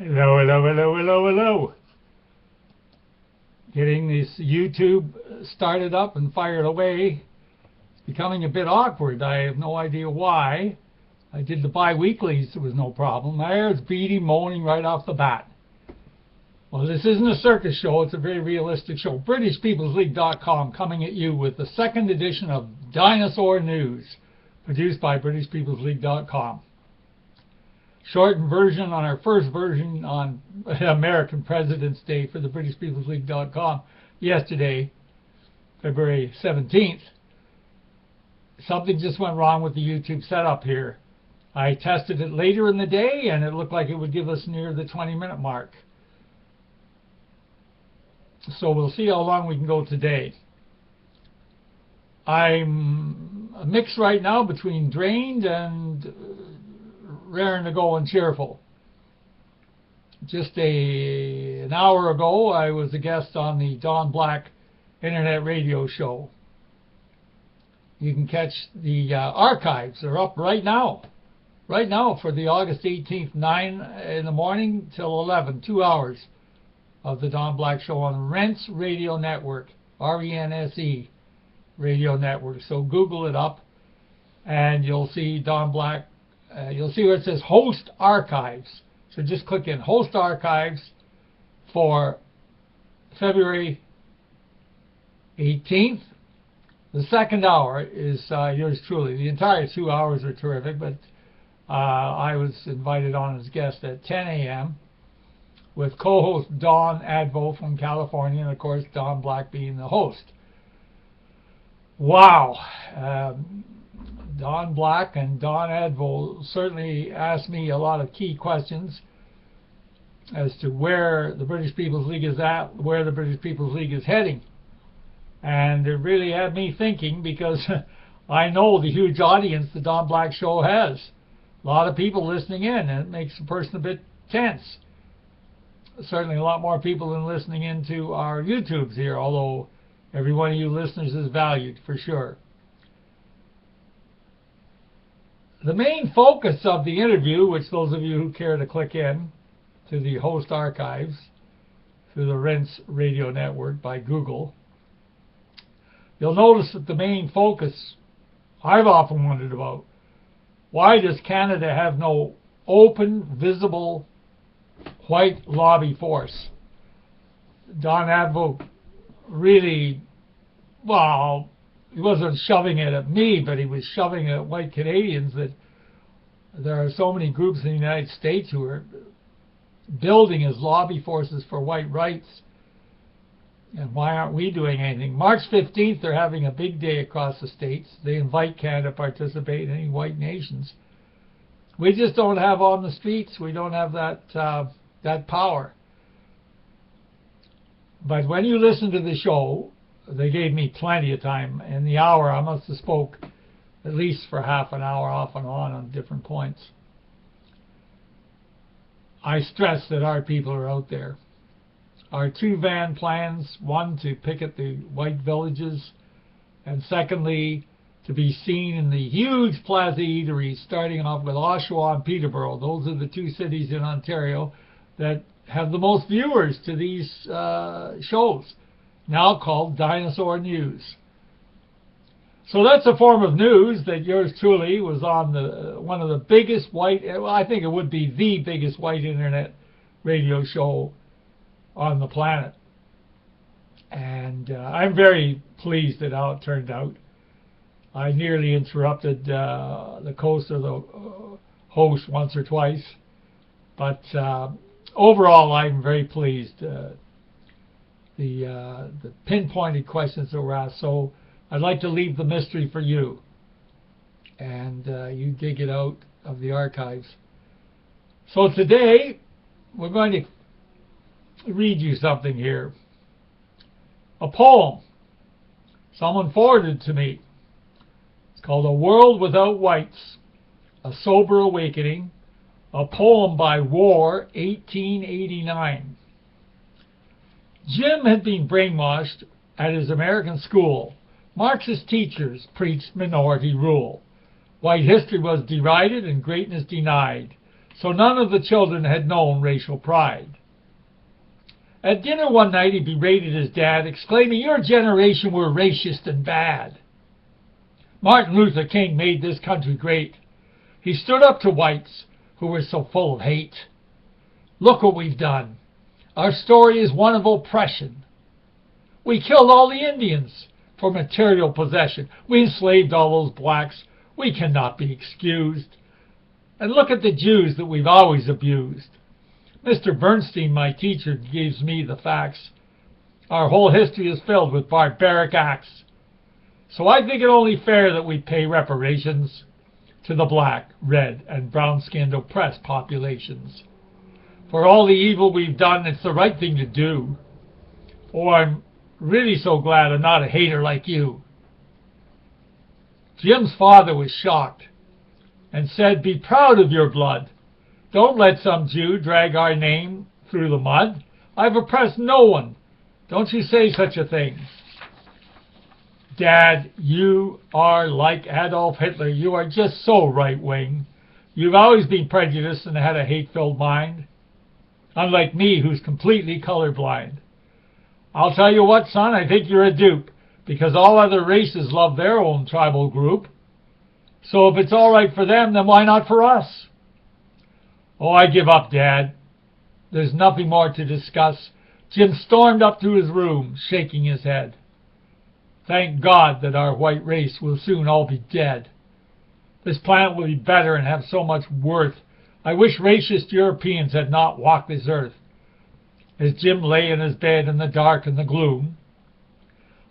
Hello, hello, hello, hello, hello. Getting this YouTube started up and fired away. It's becoming a bit awkward. I have no idea why. I did the bi-weeklies, there was no problem. There's Beattie moaning right off the bat. Well, this isn't a circus show, it's a very realistic show. BritishPeoplesLeague.com coming at you with the second edition of Dinosaur News, produced by BritishPeoplesLeague.com. Shortened version on our first version on American President's Day for the BritishPeoplesLeague.com yesterday, Feb. 17th. Something just went wrong with the YouTube setup here. I tested it later in the day and it looked like it would give us near the 20-minute mark. So we'll see how long we can go today. I'm a mix right now between drained and raring to go and cheerful. Just an hour ago, I was a guest on the Don Black internet radio show. You can catch the archives. They're up right now. Right now for the August 18th, 9 in the morning till 11, 2 hours of the Don Black Show on Rense Radio Network, R-E-N-S-E Radio Network. So Google it up and you'll see Don Black. You'll see where it says Host Archives. So just click in Host Archives for February 18th. The second hour is yours truly. The entire 2 hours are terrific, but I was invited on as guest at 10 a.m. with co-host Don Advo from California, and of course Don Black being the host. Wow. Don Black and Don Advo certainly asked me a lot of key questions as to where the British People's League is at, where the British People's League is heading. And it really had me thinking, because I know the huge audience the Don Black Show has. A lot of people listening in, and it makes a person a bit tense. Certainly a lot more people than listening into our YouTubes here, although every one of you listeners is valued for sure. The main focus of the interview, which those of you who care to click in to the host archives through the Rense Radio Network by Google, you'll notice that the main focus I've often wondered about, why does Canada have no open, visible, white lobby force? Don Advo really, well, he wasn't shoving it at me, but he was shoving it at white Canadians, that there are so many groups in the United States who are building as lobby forces for white rights. And why aren't we doing anything? March 15th, they're having a big day across the states. They invite Canada to participate in any white nations. We just don't have on the streets. We don't have that power. But when you listen to the show, they gave me plenty of time. In the hour, I must have spoke at least for half an hour off and on different points. I stress that our people are out there. Our two-van plans, one to picket the white villages, and secondly, to be seen in the huge plaza eateries, starting off with Oshawa and Peterborough. Those are the two cities in Ontario that have the most viewers to these shows, now called Dinosaur News. So that's a form of news that yours truly was on one of the biggest white, well, I think it would be the biggest white internet radio show on the planet. And I'm very pleased at how it turned out. I nearly interrupted the host once or twice, but overall I'm very pleased. The pinpointed questions that were asked. So I'd like to leave the mystery for you, and you dig it out of the archives. So today we're going to read you something here. A poem someone forwarded to me. It's called A World Without Whites, A Sober Awakening, a poem by War, 1889. Jim had been brainwashed at his American school. Marxist teachers preached minority rule. White history was derided and greatness denied. so none of the children had known racial pride. At dinner one night, he berated his dad, exclaiming, "Your generation were racist and bad." Martin Luther King made this country great. He stood up to whites who were so full of hate. Look what we've done. Our story is one of oppression. We killed all the Indians for material possession. We enslaved all those blacks. We cannot be excused. And look at the Jews that we've always abused. Mr. Bernstein, my teacher, gives me the facts. Our whole history is filled with barbaric acts. So I think it only fair that we pay reparations to the black, red, and brown-skinned oppressed populations. For all the evil we've done, it's the right thing to do. Oh, I'm really so glad I'm not a hater like you. Jim's father was shocked and said, "Be proud of your blood. Don't let some Jew drag our name through the mud. I've oppressed no one. Don't you say such a thing." Dad, you are like Adolf Hitler. You are just so right-wing. You've always been prejudiced and had a hate-filled mind, unlike me, who's completely colorblind. I'll tell you what, son, I think you're a dupe, because all other races love their own tribal group. So if it's all right for them, then why not for us? Oh, I give up, Dad. There's nothing more to discuss. Jim stormed up to his room, shaking his head. Thank God that our white race will soon all be dead. This planet will be better and have so much worth. I wish racist Europeans had not walked this earth. As Jim lay in his bed in the dark and the gloom,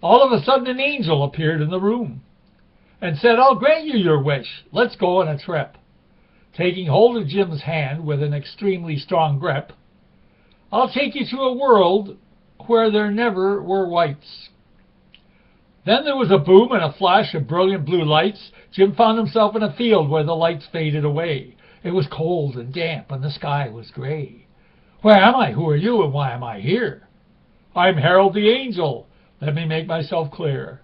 all of a sudden an angel appeared in the room and said, "I'll grant you your wish. Let's go on a trip." Taking hold of Jim's hand with an extremely strong grip, "I'll take you to a world where there never were whites." Then there was a boom and a flash of brilliant blue lights. Jim found himself in a field where the lights faded away. It was cold and damp, and the sky was gray. "Where am I? Who are you, and why am I here?" "I'm Harold the Angel. Let me make myself clear.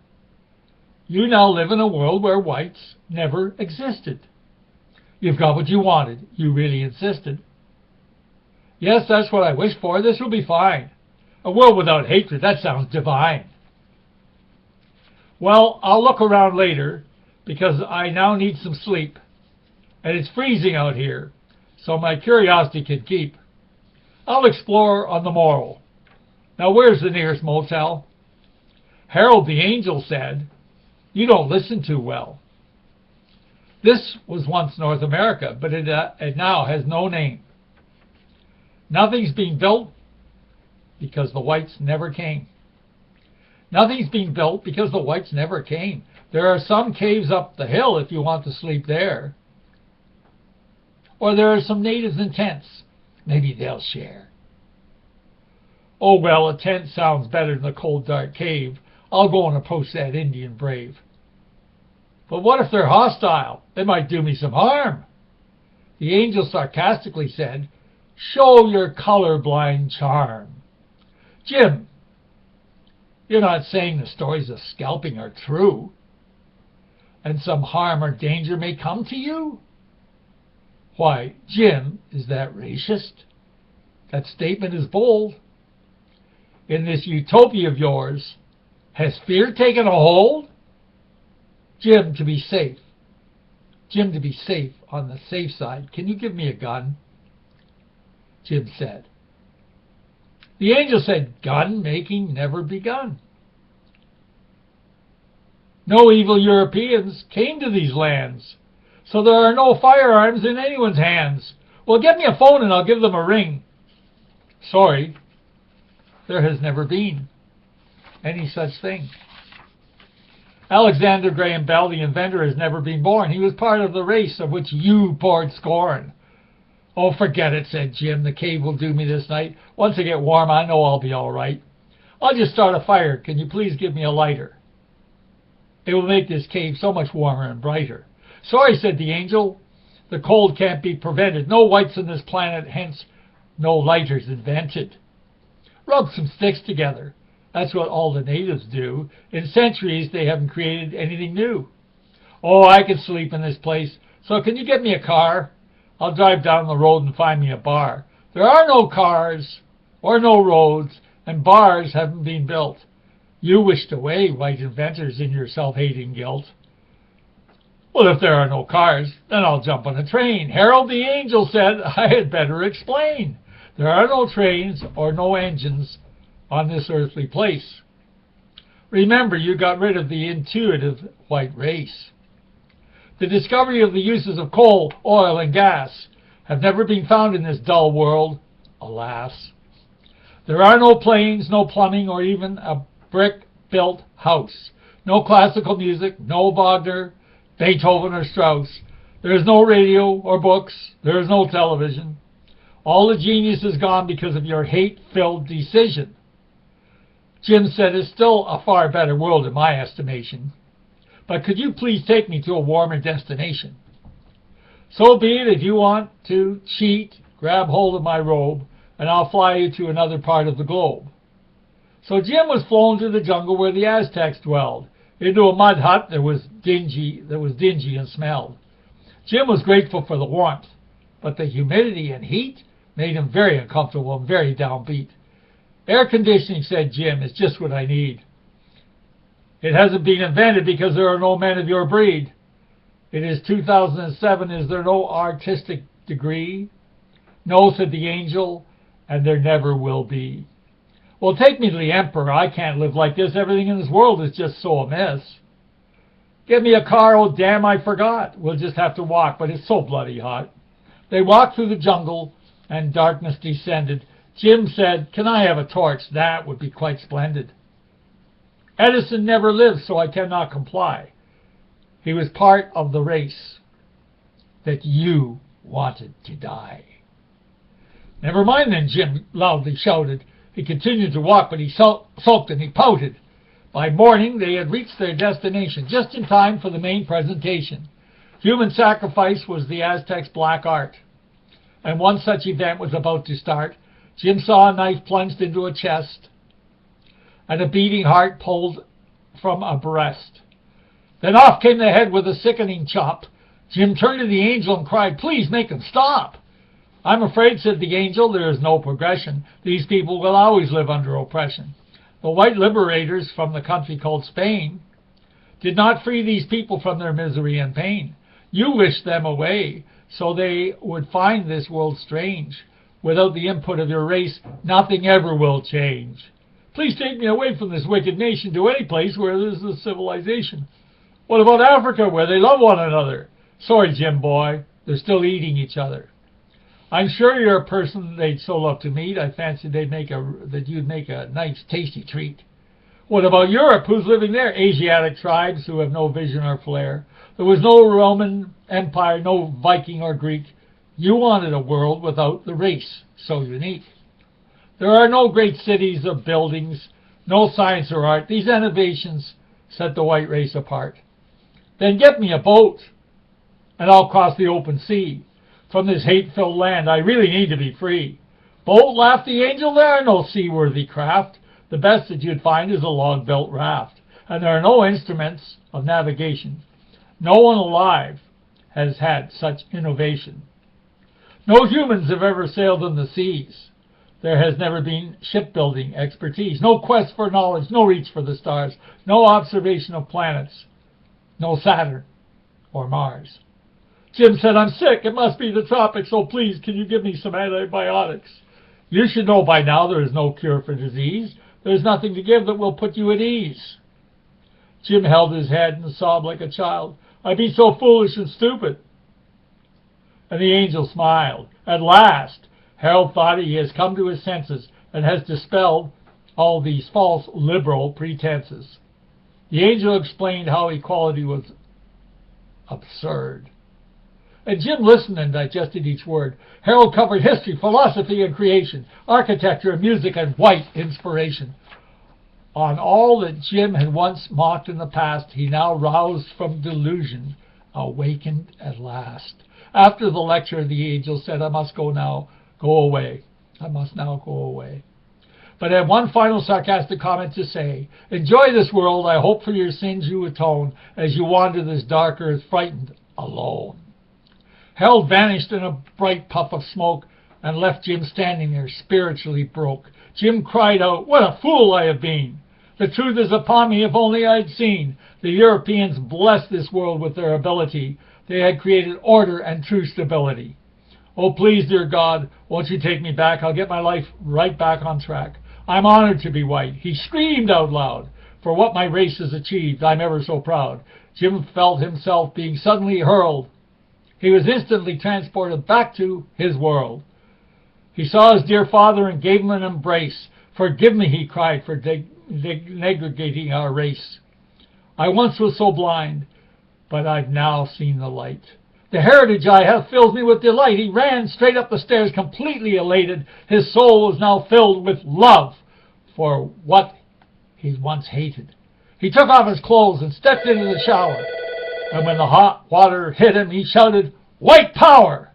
You now live in a world where whites never existed. You've got what you wanted. You really insisted." "Yes, that's what I wish for. This will be fine. A world without hatred, that sounds divine." "Well, I'll look around later, because I now need some sleep. And it's freezing out here, so my curiosity can keep. I'll explore on the morrow. Now, where's the nearest motel?" Harold the Angel said, "You don't listen too well. This was once North America, but it now has no name. Nothing's being built because the whites never came. Nothing's being built because the whites never came. There are some caves up the hill if you want to sleep there. Or there are some natives in tents. Maybe they'll share." "Oh, well, a tent sounds better than a cold, dark cave. I'll go and approach that Indian brave." "But what if they're hostile? They might do me some harm." The angel sarcastically said, "Show your colorblind charm." "Jim, you're not saying the stories of scalping are true, and some harm or danger may come to you?" "Why, Jim, is that racist? That statement is bold. In this utopia of yours, has fear taken a hold? Jim, to be safe. Jim, to be safe on the safe side, can you give me a gun?" Jim said. The angel said, "Gun making never begun. No evil Europeans came to these lands, so there are no firearms in anyone's hands. Well, get me a phone and I'll give them a ring." "Sorry, there has never been any such thing. Alexander Graham Bell, the inventor, has never been born. He was part of the race of which you poured scorn." "Oh, forget it," said Jim. "The cave will do me this night. Once I get warm, I know I'll be all right. I'll just start a fire. Can you please give me a lighter? It will make this cave so much warmer and brighter." "Sorry," said the angel. "The cold can't be prevented. No whites on this planet, hence no lighters invented. Rub some sticks together. That's what all the natives do. In centuries, they haven't created anything new." "Oh, I can sleep in this place. So can you get me a car? I'll drive down the road and find me a bar. There are no cars or no roads, and bars haven't been built. You wished away, white inventors, in your self-hating guilt. Well, if there are no cars, then I'll jump on a train. Harold the Angel said I had better explain. There are no trains or no engines on this earthly place. Remember, you got rid of the intuitive white race. The discovery of the uses of coal, oil, and gas have never been found in this dull world, alas. There are no planes, no plumbing, or even a brick-built house. No classical music, no Wagner, Beethoven, or Strauss. There is no radio or books. There is no television. All the genius is gone because of your hate-filled decision. Jim said it's still a far better world in my estimation. But could you please take me to a warmer destination? So be it. If you want to cheat, grab hold of my robe, and I'll fly you to another part of the globe. So Jim was flown to the jungle where the Aztecs dwelled, into a mud hut that was dingy and smelled. Jim was grateful for the warmth, but the humidity and heat made him very uncomfortable and very downbeat. Air conditioning, said Jim, is just what I need. It hasn't been invented because there are no men of your breed. It is 2007. Is there no artistic degree? No, said the angel, and there never will be. Well, take me to the emperor. I can't live like this. Everything in this world is just so amiss. Get me a car. Oh, damn, I forgot. We'll just have to walk, but it's so bloody hot. They walked through the jungle, and darkness descended. Jim said, can I have a torch? That would be quite splendid. Edison never lived, so I cannot comply. He was part of the race that you wanted to die. Never mind then, Jim loudly shouted. He continued to walk, but he sulked and he pouted. By morning, they had reached their destination, just in time for the main presentation. Human sacrifice was the Aztecs' black art. And one such event was about to start. Jim saw a knife plunged into a chest and a beating heart pulled from a breast. Then off came the head with a sickening chop. Jim turned to the angel and cried, please make him stop. I'm afraid, said the angel, there is no progression. These people will always live under oppression. The white liberators from the country called Spain did not free these people from their misery and pain. You wished them away so they would find this world strange. Without the input of your race, nothing ever will change. Please take me away from this wicked nation to any place where there's a civilization. What about Africa, where they love one another? Sorry, Jim boy, they're still eating each other. I'm sure you're a person they'd so love to meet. I fancy that you'd make a nice, tasty treat. What about Europe? Who's living there? Asiatic tribes who have no vision or flair. There was no Roman Empire, no Viking or Greek. You wanted a world without the race, so unique. There are no great cities or buildings, no science or art. These innovations set the white race apart. Then get me a boat, and I'll cross the open sea. From this hate-filled land, I really need to be free. Boat, laughed the angel, there are no seaworthy craft. The best that you'd find is a log-built raft. And there are no instruments of navigation. No one alive has had such innovation. No humans have ever sailed on the seas. There has never been shipbuilding expertise. No quest for knowledge, no reach for the stars. No observation of planets. No Saturn or Mars. Jim said, I'm sick. It must be the tropics, so please, can you give me some antibiotics? You should know by now there is no cure for disease. There's nothing to give that will put you at ease. Jim held his head and sobbed like a child. I'd be so foolish and stupid. And the angel smiled. At last, Harold thought he has come to his senses and has dispelled all these false liberal pretenses. The angel explained how equality was absurd. And Jim listened and digested each word. Harold covered history, philosophy, and creation, architecture, music, and white inspiration. On all that Jim had once mocked in the past, he now roused from delusion, awakened at last. After the lecture, the angel said, I must go now. Go away. I must now go away. But had one final sarcastic comment to say. Enjoy this world. I hope for your sins you atone as you wander this dark earth frightened, alone. Hell vanished in a bright puff of smoke and left Jim standing there, spiritually broke. Jim cried out, "What a fool I have been! The truth is upon me, if only I'd seen. The Europeans blessed this world with their ability. They had created order and true stability. Oh, please, dear God, won't you take me back? I'll get my life right back on track. I'm honored to be white." He screamed out loud. "For what my race has achieved, I'm ever so proud." Jim felt himself being suddenly hurled. He was instantly transported back to his world. He saw his dear father and gave him an embrace. "Forgive me," he cried, "for degrading our race. I once was so blind, but I've now seen the light. The heritage I have fills me with delight." He ran straight up the stairs, completely elated. His soul was now filled with love for what he once hated. He took off his clothes and stepped into the shower. And when the hot water hit him, he shouted, "White power!"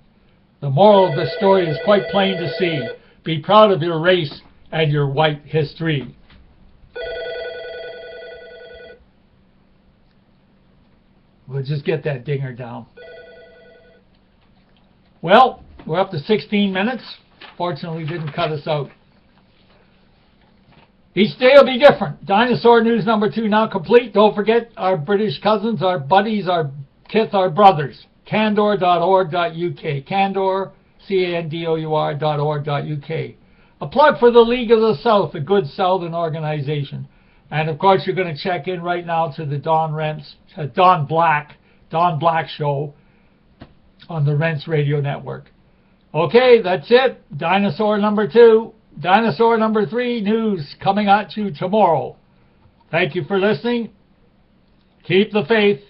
The moral of this story is quite plain to see. Be proud of your race and your white history. We'll just get that dinger down. Well, we're up to 16 minutes. Fortunately, didn't cut us out. Each day will be different. Dinosaur News number 2 now complete. Don't forget our British cousins, our buddies, our kith, our brothers. Candor.org.uk. Candor, CANDOUR.org.uk. A plug for the League of the South, a good Southern organization. And of course, you're going to check in right now to the Don Black show on the Rents Radio Network. Okay, that's it. Dinosaur number 2. Dinosaur number 3 news coming at you tomorrow. Thank you for listening. Keep the faith.